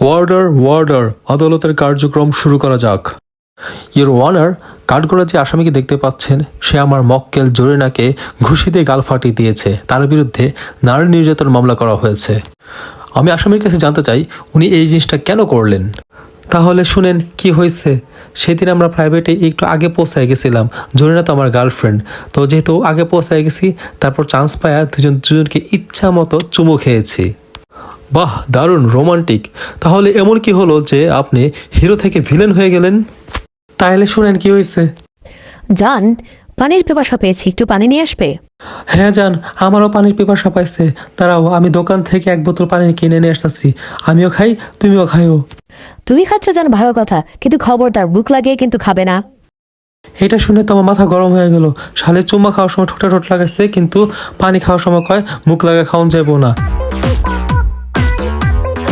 Order order, আদালতের কার্যক্রম শুরু করা যাক। ইউর অনার, কাঠগড়া যে আসামিকে দেখতে পাচ্ছেন সে আমার মক্কেল জরিনাকে ঘুষি দিয়ে গাল ফাটিয়ে দিয়েছে। তার বিরুদ্ধে নারী নির্যাতন মামলা করা হয়েছে। আমি আসামির কাছে জানতে চাই উনি এই জিনিসটা কেন করলেন। তাহলে শুনেন কি হয়েছে। সেদিন আমরা প্রাইভেটে একটু আগে পৌঁছায় গেছিলাম। জরিনা তো আমার গার্লফ্রেন্ড, তো যেহেতু আগে পৌঁছায় গেছি তারপর চান্স পায়া দুজনকে ইচ্ছা মতো চুমু খেয়েছি। বাহ, দারুণ রোমান্টিক। তাহলে এমন কি হলো যে আপনি হিরো থেকে ভিলেন হয়ে গেলেন? তাহলে শুনেন কি হয়েছে। জান, পানির পিপাসা পেয়েছি, একটু পানি নিয়ে আসবে? হ্যাঁ জান, আমারও পানির পিপাসা পাইছে। দাঁড়াও, আমি দোকান থেকে এক বোতল পানি কিনে নিয়ে আসতেছি। আমিও খাই, তুমিও খাইও। তুমি খাচ্ছ জান, ভালো কথা, কিন্তু খবরদার বুক লাগিয়ে কিন্তু খাবে না। এটা শুনে তো আমার মাথা গরম হয়ে গেল। শালে চুম্মা খাওয়ার সময় ঠোঁটা ঠোঁট লাগাইছে, কিন্তু পানি খাওয়ার সময় কয় মুখ লাগা খাওয়ান যাবো না।